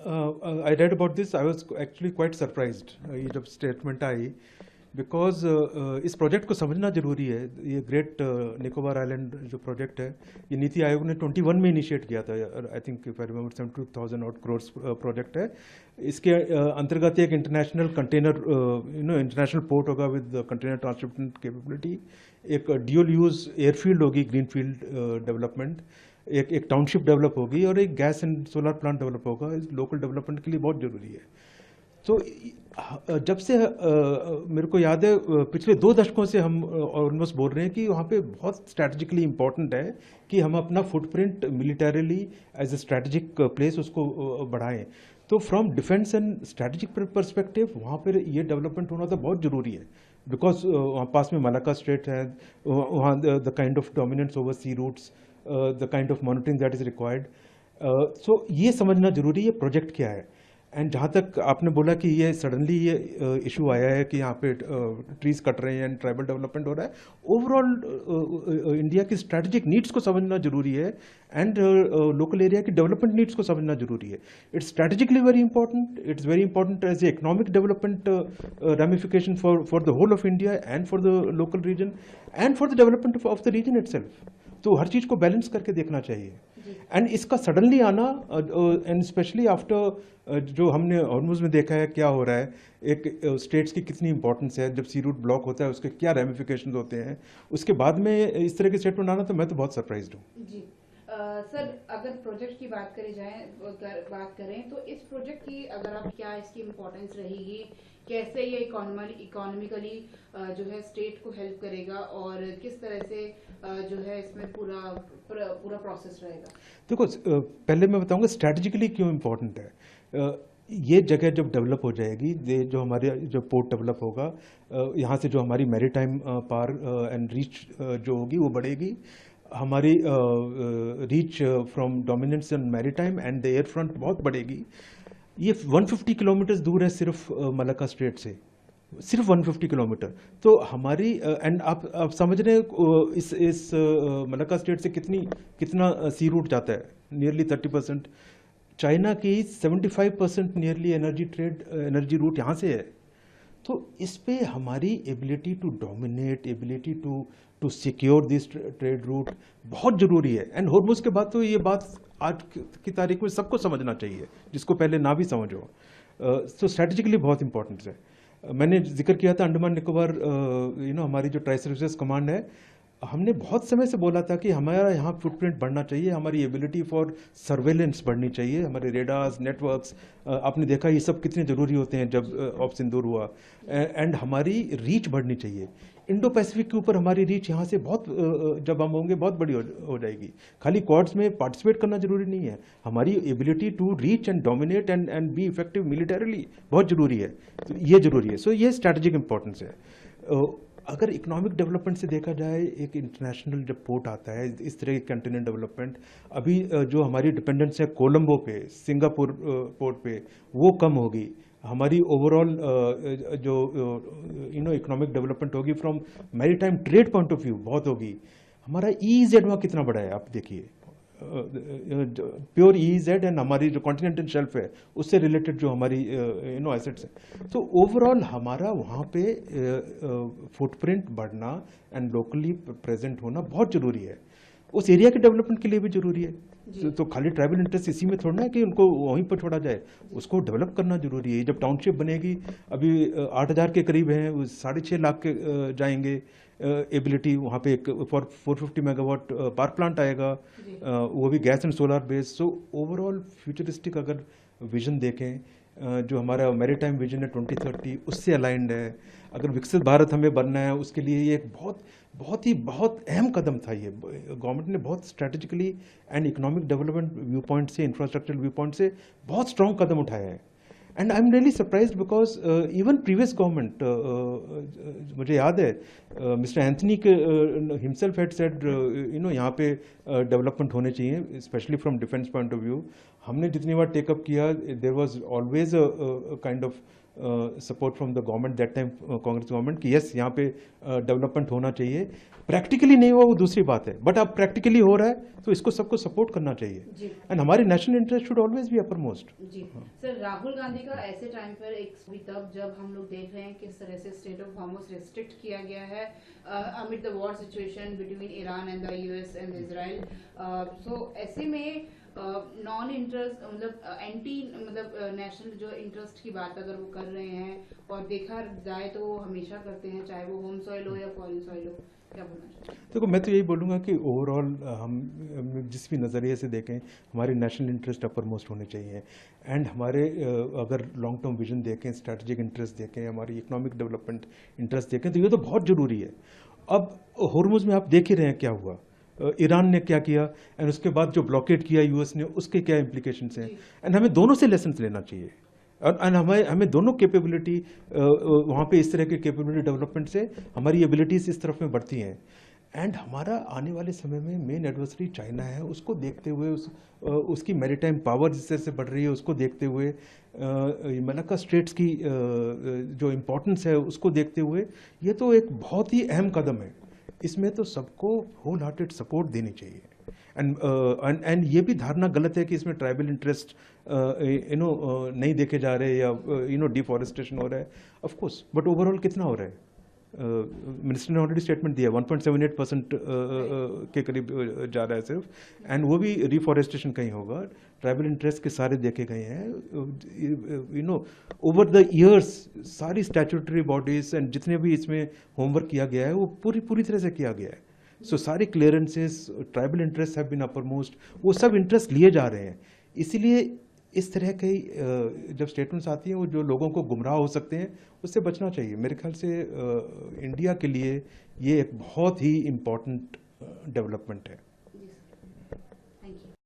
I read about this. I was actually quite surprised ये जब statement I, because इस project को समझना जरूरी है. ये ग्रेट निकोबार आइलैंड जो प्रोजेक्ट है, ये नीति आयोग ने 21 में इनिशिएट किया था. I think if I remember 72,000 और क्रोर्स प्रोजेक्ट है. इसके अंतर्गत एक इंटरनेशनल कंटेनर इंटरनेशनल पोर्ट होगा विद कंटेनर ट्रांसपोर्टेशन कैपेबिलिटी. एक ड्यूल यूज एयरफील्ड होगी, ग्रीनफील्ड डेवलपमेंट. एक टाउनशिप डेवलप होगी और एक gas and solar plant develop होगा. लोकल डेवलपमेंट के लिए बहुत जरूरी है. तो जब से मेरे को याद है, पिछले 2 दशकों से हम ऑलमोस्ट बोल रहे हैं कि वहाँ पे बहुत स्ट्रैटेजिकली इंपॉर्टेंट है कि हम अपना footprint militarily as a strategic place उसको बढ़ाएं. तो from defence and strategic perspective वहाँ पर ये डेवलपमेंट होना तो बहुत ज़रूरी है. बिकॉज वहाँ पास में मलाक्का स्ट्रेट है, वहाँ the kind of dominance over sea routes, the kind of monitoring that is required. So ये समझना जरूरी है प्रोजेक्ट क्या है. एंड जहाँ तक आपने बोला कि ये सडनली ये इशू आया है कि यहाँ पे ट्रीज कट रहे हैं एंड ट्राइबल डेवलपमेंट हो रहा है, ओवरऑल इंडिया की स्ट्रैटेजिक नीड्स को समझना जरूरी है एंड लोकल एरिया की डेवलपमेंट नीड्स को समझना जरूरी है. It's strategically very important. It's very important as a economic development ramification for the whole of India and for the local region and for the development of the region itself. तो हर चीज़ को balance करके देखना चाहिए. And इसका suddenly आना, and specially after जो हमने हॉर्मुज में देखा है क्या हो रहा है, एक स्टेट्स की कितनी इंपॉर्टेंस है, जब सी रूट ब्लॉक होता है उसके क्या रेमिफिकेशंस होते हैं, उसके बाद में इस तरह के स्टेटमेंट आना, तो मैं तो बहुत सरप्राइज्ड हूँ. जी सर, अगर प्रोजेक्ट की बात करें तो इस प्रोजेक्ट की अगर आप क्या इसकी इम्पोर्टेंस रहेगी, कैसे ये इकोनॉमिकली जो है स्टेट को हेल्प करेगा और किस तरह से जो है इसमें पूरा प्रोसेस रहेगा? देखो, पहले मैं बताऊंगा स्ट्रैटेजिकली क्यों इम्पोर्टेंट है. ये जगह जब डेवलप हो जाएगी, जो हमारे जो पोर्ट डेवलप होगा, यहाँ से जो हमारी मैरीटाइम पार एंड रीच जो होगी वो बढ़ेगी. हमारी reach from dominance and maritime and the air front बहुत बढ़ेगी. ये 150 किलोमीटर दूर है सिर्फ मलाक्का स्ट्रेट से, सिर्फ 150 किलोमीटर. तो हमारी एंड आप समझ रहे हैं इस मलाक्का स्टेट से कितना सी रूट जाता है. नियरली 30%. चाइना की 75% नियरली एनर्जी रूट यहाँ से है. तो इस पे हमारी ability to dominate, ability to secure this trade route बहुत ज़रूरी है. एंड हॉर्मुज के बाद तो ये बात आज की तारीख में सबको समझना चाहिए, जिसको पहले ना भी समझो. तो स्ट्रैटेजिकली बहुत इंपॉर्टेंट है. मैंने जिक्र किया था अंडमान निकोबार, हमारी जो ट्राई सर्विसेज कमांड है, हमने बहुत समय से बोला था कि हमारा यहाँ फुटप्रिंट बढ़ना चाहिए, हमारी एबिलिटी फॉर सर्वेलेंस बढ़नी चाहिए, हमारे रेडार्स, नेटवर्क्स. आपने देखा ये सब कितने ज़रूरी होते हैं जब ऑफ सिंदूर हुआ. एंड हमारी रीच बढ़नी चाहिए. इंडो पैसिफिक के ऊपर हमारी रीच यहाँ से बहुत जब हम होंगे बहुत बड़ी हो जाएगी. खाली क्वाड्स में पार्टिसिपेट करना जरूरी नहीं है, हमारी ability to reach and dominate and be effective militarily बहुत ज़रूरी है. तो ये ज़रूरी है. सो ये स्ट्रैटेजिक इंपॉर्टेंस है. अगर इकोनॉमिक डेवलपमेंट से देखा जाए, एक इंटरनेशनल जब पोर्ट आता है, इस तरह की कंटेनर डेवलपमेंट, अभी जो हमारी डिपेंडेंस है कोलंबो पे, सिंगापुर पोर्ट पे, वो कम होगी. हमारी ओवरऑल जो इकोनॉमिक डेवलपमेंट होगी from maritime trade point of view बहुत होगी. हमारा EEZ वहाँ कितना बड़ा है आप देखिए, प्योर EEZ, एंड हमारी जो कॉन्टिनेंटल शेल्फ है उससे रिलेटेड जो हमारी एसेट्स हैं. तो ओवरऑल हमारा वहाँ पे फुटप्रिंट बढ़ना एंड लोकली प्रेजेंट होना बहुत ज़रूरी है. उस एरिया के डेवलपमेंट के लिए भी जरूरी है. तो खाली ट्राइबल इंटरेस्ट इसी में थोड़ा है कि उनको वहीं पर छोड़ा जाए, उसको डेवलप करना जरूरी है. जब टाउनशिप बनेगी, अभी 8,000 के करीब हैं, 6.5 लाख के जाएंगे एबिलिटी. वहाँ पे एक 450 मेगावाट पावर प्लांट आएगा, वो भी gas and solar based. So overall futuristic अगर विजन देखें, जो हमारा मैरीटाइम विजन है 2030 उससे अलाइंड है. अगर विकसित भारत हमें बनना है, उसके लिए ये एक बहुत अहम कदम था. ये गवर्नमेंट ने बहुत strategically and economic development view point से, इंफ्रास्ट्रक्चर व्यू पॉइंट से बहुत स्ट्रॉन्ग कदम उठाया है. And I am really surprised because even previous government, मुझे याद है mister Anthony himself had said यहाँ पे डेवलपमेंट होने चाहिए, specially from defence point of view. हमने जितनी बार टेकअप किया, there was always kind of support from the government that time, Congress government, कि यस यहाँ पे डेवलपमेंट होना चाहिए। प्रैक्टिकली नहीं हुआ वो दूसरी बात है, बट अब प्रैक्टिकली हो रहा है तो इसको सबको सपोर्ट करना चाहिए, एंड हमारी national interest should always be upper most. जी सर, राहुल गांधी का ऐसे टाइम पर एक तब जब हम लोग देख रहे हैं किस तरह से स्टेट ऑफ हार्मस रिस्ट्रिक्ट किया गया है amid the war situation between Iran and the US and Israel, so ऐसे में नॉन इंटरेस्ट मतलब एंटी मतलब नेशनल जो इंटरेस्ट की बात अगर वो कर रहे हैं, और देखा जाए तो वो हमेशा करते हैं, चाहे वो होम सॉइल हो या फॉरेन सॉइल हो, क्या बोलना चाहिए? देखो, मैं तो यही बोलूँगा कि ओवरऑल हम जिस भी नज़रिए से देखें, हमारे नेशनल इंटरेस्ट अपर मोस्ट होने चाहिए, एंड हमारे अगर लॉन्ग टर्म विजन देखें, स्ट्रैटेजिक इंटरेस्ट देखें, हमारी इकोनॉमिक डेवलपमेंट इंटरेस्ट देखें, तो ये तो बहुत ज़रूरी है। अब होर्मुज में आप देख ही रहे हैं क्या हुआ, ईरान ने क्या किया, एंड उसके बाद जो ब्लॉकेट किया यूएस ने, उसके क्या इम्प्लीकेशंस हैं, एंड हमें दोनों से लेसन लेना चाहिए। एंड हमें दोनों कैपेबिलिटी, वहाँ पे इस तरह के कैपेबिलिटी डेवलपमेंट से हमारी एबिलिटीज इस तरफ में बढ़ती हैं, एंड हमारा आने वाले समय में मेन एडवर्सरी चाइना है, उसको देखते हुए उसकी मैरीटाइम पावर जिस तरह से बढ़ रही है, उसको देखते हुए मलाक्का स्ट्रेट्स की जो इम्पोर्टेंस है उसको देखते हुए, ये तो एक बहुत ही अहम कदम है। इसमें तो सबको होल हार्टेड सपोर्ट देनी चाहिए, एंड ये भी धारणा गलत है कि इसमें ट्राइबल इंटरेस्ट नहीं देखे जा रहे, या डिफॉरेस्टेशन हो रहा है। ऑफ कोर्स, बट ओवरऑल कितना हो रहा है? मिनिस्टर ने ऑलरेडी स्टेटमेंट दिया, 1.78% के करीब जा रहा है सिर्फ, एंड वो भी रिफॉरेस्टेशन कहीं होगा। ट्राइबल इंटरेस्ट के सारे देखे गए हैं, ओवर द ईयर्स सारी स्टैट्यूटरी बॉडीज एंड जितने भी इसमें होमवर्क किया गया है वो पूरी तरह से किया गया है। सो सारे clearances, tribal interest have been upper most, वो सब इंटरेस्ट लिए जा रहे हैं। इसीलिए इस तरह की जब स्टेटमेंट्स आती हैं, वो जो लोगों को गुमराह हो सकते हैं, उससे बचना चाहिए। मेरे ख्याल से इंडिया के लिए ये एक बहुत ही इम्पोर्टेंट डेवलपमेंट है।